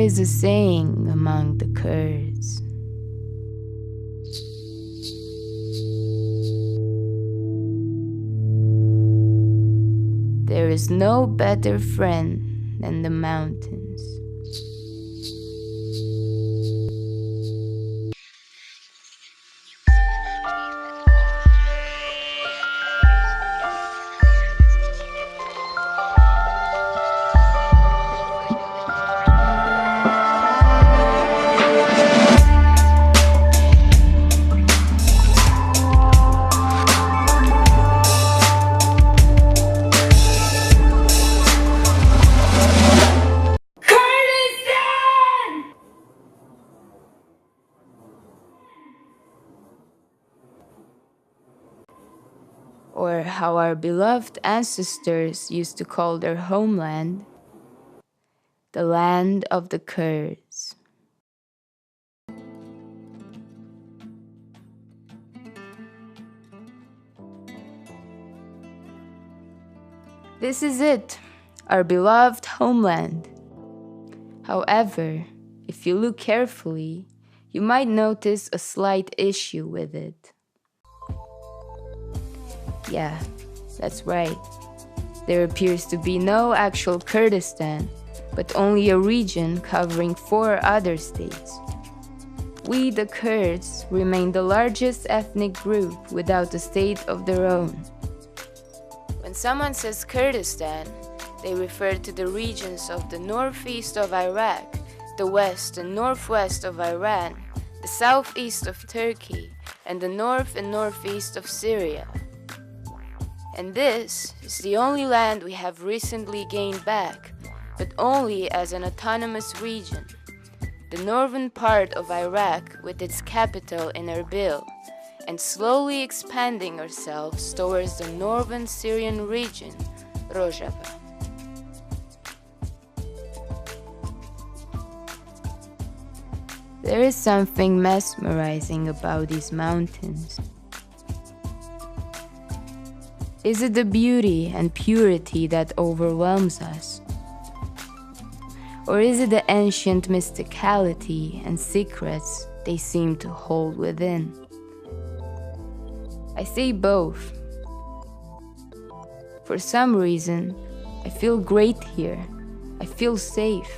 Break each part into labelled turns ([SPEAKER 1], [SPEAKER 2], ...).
[SPEAKER 1] is a saying among the Kurds. There is no better friend than the mountains. Or how our beloved ancestors used to call their homeland, the land of the Kurds. This is it, our beloved homeland. However, if you look carefully, you might notice a slight issue with it. Yeah, that's right. There appears to be no actual Kurdistan, but only a region covering 4 other states. We, the Kurds, remain the largest ethnic group without a state of their own. When someone says Kurdistan, they refer to the regions of the northeast of Iraq, the west and northwest of Iran, the southeast of Turkey, and the north and northeast of Syria. And this is the only land we have recently gained back, but only as an autonomous region. The northern part of Iraq with its capital in Erbil, and slowly expanding ourselves towards the northern Syrian region, Rojava. There is something mesmerizing about these mountains. Is it the beauty and purity that overwhelms us? Or is it the ancient mysticality and secrets they seem to hold within? I say both. For some reason, I feel great here. I feel safe.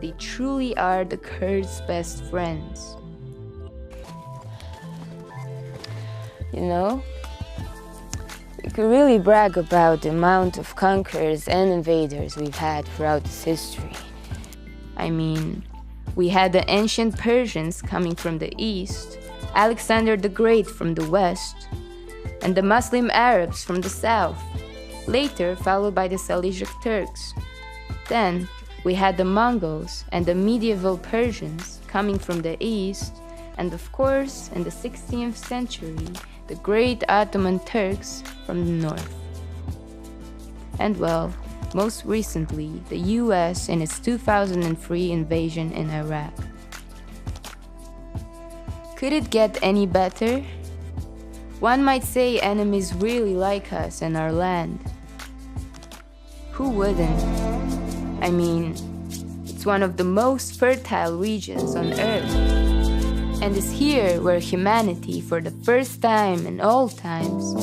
[SPEAKER 1] They truly are the Kurds' best friends. You know, we could really brag about the amount of conquerors and invaders we've had throughout this history. I mean, we had the ancient Persians coming from the east, Alexander the Great from the west, and the Muslim Arabs from the south, later followed by the Seljuk Turks. Then, we had the Mongols and the medieval Persians coming from the east, and of course, in the 16th century, the great Ottoman Turks from the north. And well, most recently, the US in its 2003 invasion in Iraq. Could it get any better? One might say enemies really like us and our land. Who wouldn't? I mean, it's one of the most fertile regions on Earth. And it's here where humanity, for the first time in all times,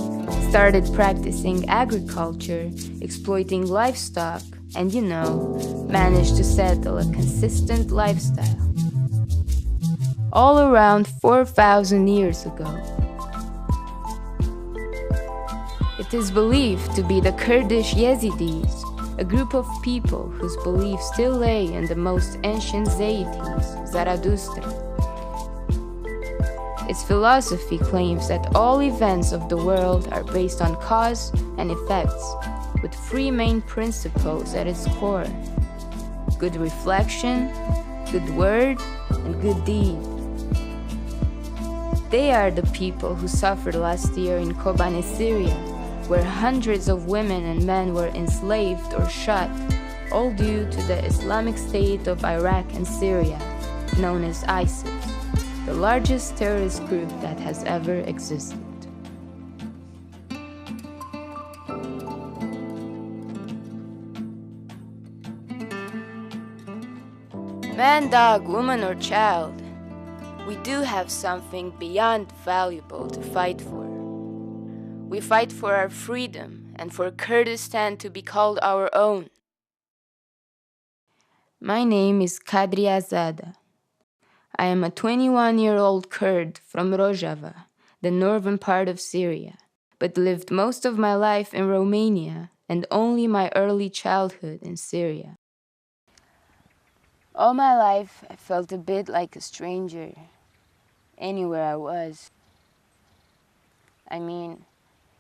[SPEAKER 1] started practicing agriculture, exploiting livestock, and managed to settle a consistent lifestyle. All around 4,000 years ago. It is believed to be the Kurdish Yazidis, a group of people whose beliefs still lay in the most ancient deities, Zarathustra. Its philosophy claims that all events of the world are based on cause and effects, with 3 main principles at its core: good reflection, good word, and good deed. They are the people who suffered last year in Kobane, Syria, where hundreds of women and men were enslaved or shot, all due to the Islamic State of Iraq and Syria, known as ISIS, the largest terrorist group that has ever existed. Man, dog, woman, or child, we do have something beyond valuable to fight for. We fight for our freedom and for Kurdistan to be called our own. My name is Kadrie Zada. I am a 21-year-old Kurd from Rojava, the northern part of Syria, but lived most of my life in Romania and only my early childhood in Syria. All my life, I felt a bit like a stranger anywhere I was. I mean,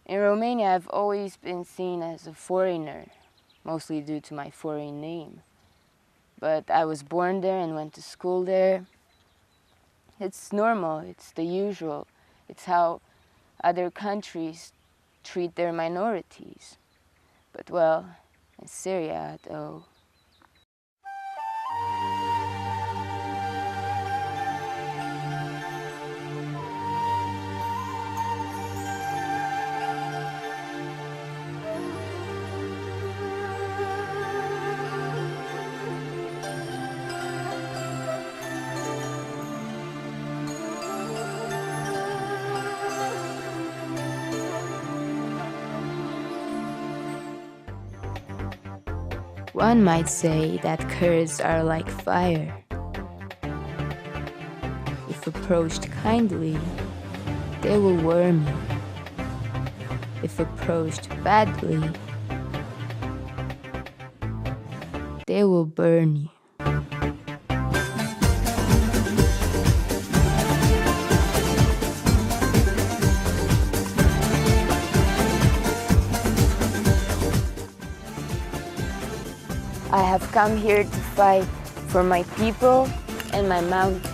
[SPEAKER 1] in Romania, I've always been seen as a foreigner, mostly due to my foreign name. But I was born there and went to school there. It's normal, it's the usual. It's how other countries treat their minorities. But well, in Syria, though, one might say that Kurds are like fire. If approached kindly, they will warm you. If approached badly, they will burn you. I have come here to fight for my people and my mountains.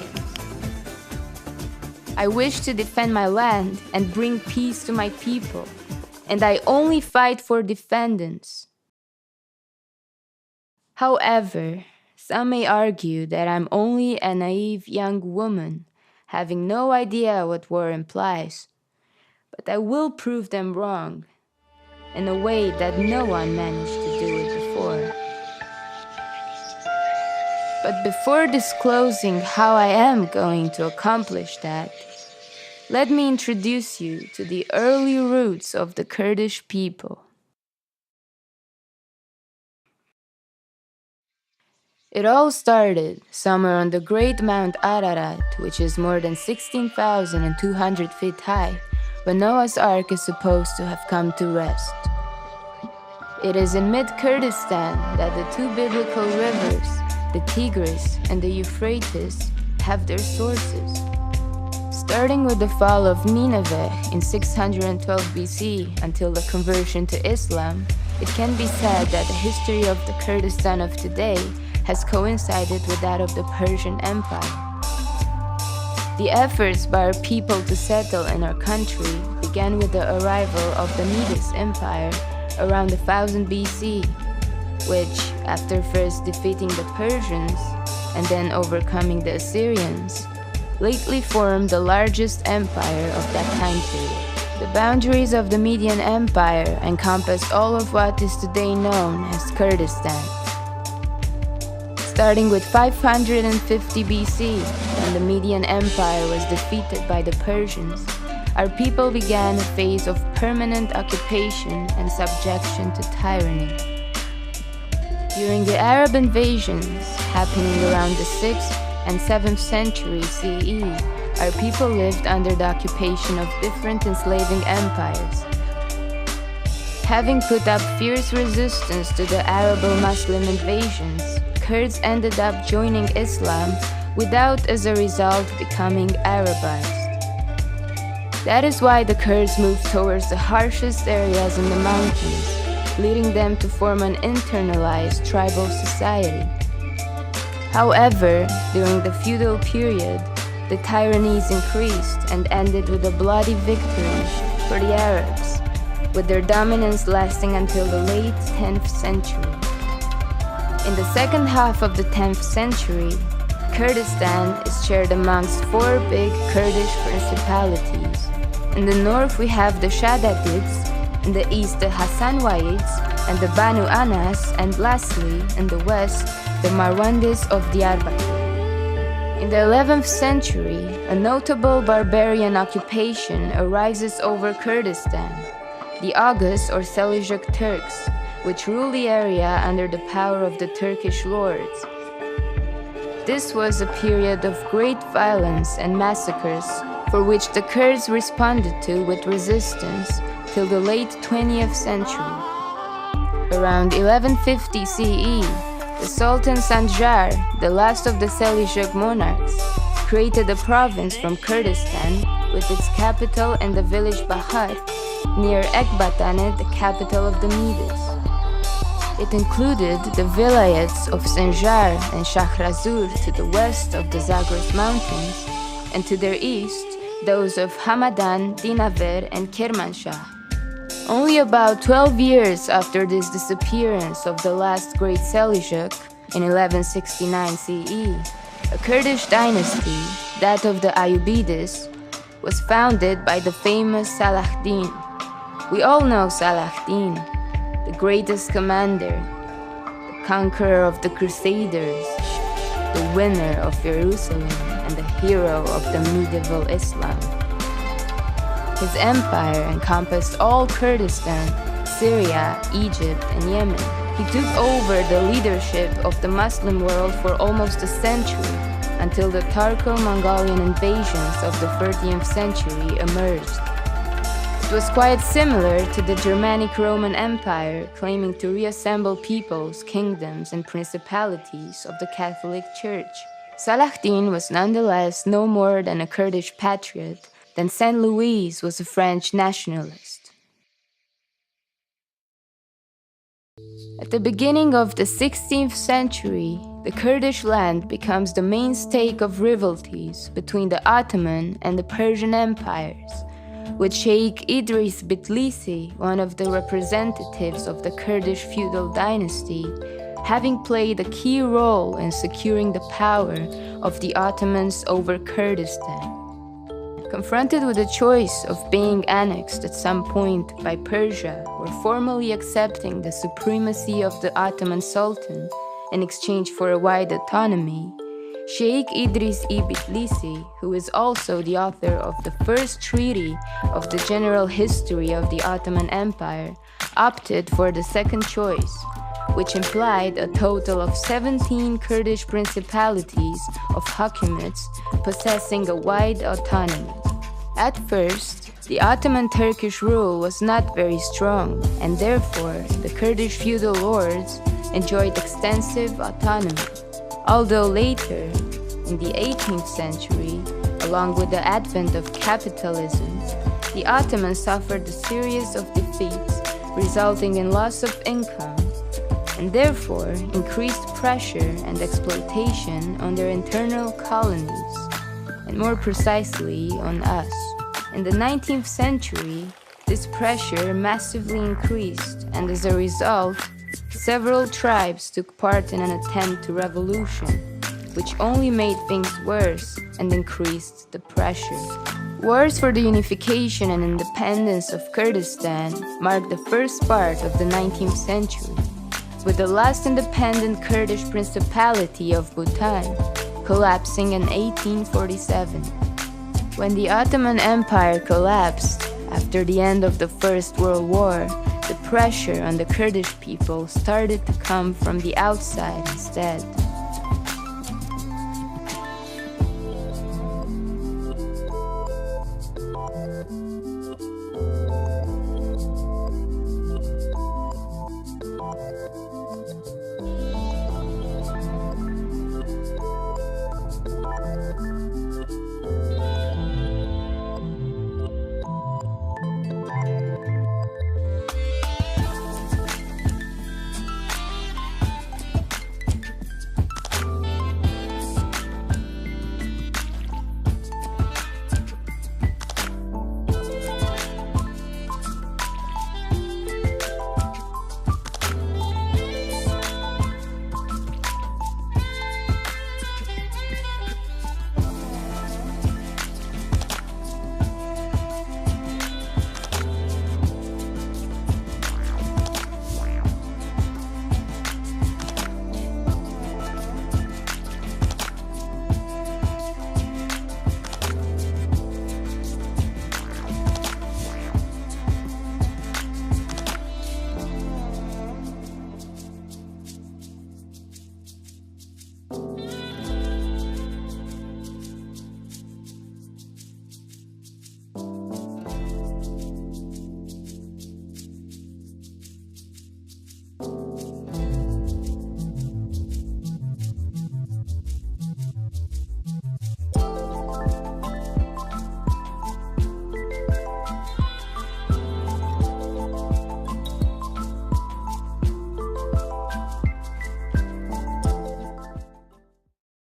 [SPEAKER 1] I wish to defend my land and bring peace to my people, and I only fight for defendants. However, some may argue that I'm only a naive young woman, having no idea what war implies, but I will prove them wrong, in a way that no one managed to do it before. But before disclosing how I am going to accomplish that, let me introduce you to the early roots of the Kurdish people. It all started somewhere on the great Mount Ararat, which is more than 16,200 feet high, when Noah's Ark is supposed to have come to rest. It is in mid-Kurdistan that the two biblical rivers, the Tigris and the Euphrates, have their sources. Starting with the fall of Nineveh in 612 BC until the conversion to Islam, it can be said that the history of the Kurdistan of today has coincided with that of the Persian Empire. The efforts by our people to settle in our country began with the arrival of the Medes Empire around 1000 BC, which, after first defeating the Persians and then overcoming the Assyrians, lately formed the largest empire of that time period. The boundaries of the Median Empire encompassed all of what is today known as Kurdistan. Starting with 550 BC, when the Median Empire was defeated by the Persians, our people began a phase of permanent occupation and subjection to tyranny. During the Arab invasions happening around the 6th and 7th century CE, our people lived under the occupation of different enslaving empires. Having put up fierce resistance to the Arabo-Muslim invasions, Kurds ended up joining Islam without, as a result, becoming Arabized. That is why the Kurds moved towards the harshest areas in the mountains, leading them to form an internalized tribal society. However, during the feudal period, the tyrannies increased and ended with a bloody victory for the Arabs, with their dominance lasting until the late 10th century. In the second half of the 10th century, Kurdistan is shared amongst four big Kurdish principalities. In the north we have the Shadadids, in the east the Hassanwides and the Banu Anas, and lastly, in the west, the Marwandis of Diyarbakir. In the 11th century, a notable barbarian occupation arises over Kurdistan, the Oghuz or Seljuk Turks, which rule the area under the power of the Turkish lords. This was a period of great violence and massacres, for which the Kurds responded to with resistance till the late 20th century. Around 1150 CE, the Sultan Sanjar, the last of the Seljuk monarchs, created a province from Kurdistan with its capital in the village Bahat near Ekbatane, the capital of the Medes. It included the vilayets of Sanjar and Shahrazur to the west of the Zagros Mountains, and to their east, those of Hamadan, Dinaver, and Kermanshah. Only about 12 years after this disappearance of the last great Seljuk, in 1169 CE, a Kurdish dynasty, that of the Ayyubids, was founded by the famous Salahuddin. We all know Salahuddin, the greatest commander, the conqueror of the Crusaders, the winner of Jerusalem, and the hero of the medieval Islam. His empire encompassed all Kurdistan, Syria, Egypt, and Yemen. He took over the leadership of the Muslim world for almost a century, until the Turco-Mongolian invasions of the 13th century emerged. It was quite similar to the Germanic Roman Empire, claiming to reassemble peoples, kingdoms, and principalities of the Catholic Church. Salahuddin was nonetheless no more than a Kurdish patriot than Saint Louis was a French nationalist. At the beginning of the 16th century, the Kurdish land becomes the mainstay of rivalries between the Ottoman and the Persian empires, with Sheikh Idris Bitlisi, one of the representatives of the Kurdish feudal dynasty, having played a key role in securing the power of the Ottomans over Kurdistan. Confronted with the choice of being annexed at some point by Persia or formally accepting the supremacy of the Ottoman Sultan in exchange for a wide autonomy, Sheikh Idris Bitlisi, who is also the author of the first treaty of the general history of the Ottoman Empire, opted for the second choice, which implied a total of 17 Kurdish principalities of Hakimates possessing a wide autonomy. At first, the Ottoman Turkish rule was not very strong, and therefore the Kurdish feudal lords enjoyed extensive autonomy. Although later, in the 18th century, along with the advent of capitalism, the Ottomans suffered a series of defeats, resulting in loss of income, and therefore increased pressure and exploitation on their internal colonies, and more precisely on us. In the 19th century, this pressure massively increased, and as a result, several tribes took part in an attempt to revolution, which only made things worse and increased the pressure. Wars for the unification and independence of Kurdistan marked the first part of the 19th century, with the last independent Kurdish principality of Bhutan collapsing in 1847. When the Ottoman Empire collapsed after the end of the First World War, the pressure on the Kurdish people started to come from the outside instead.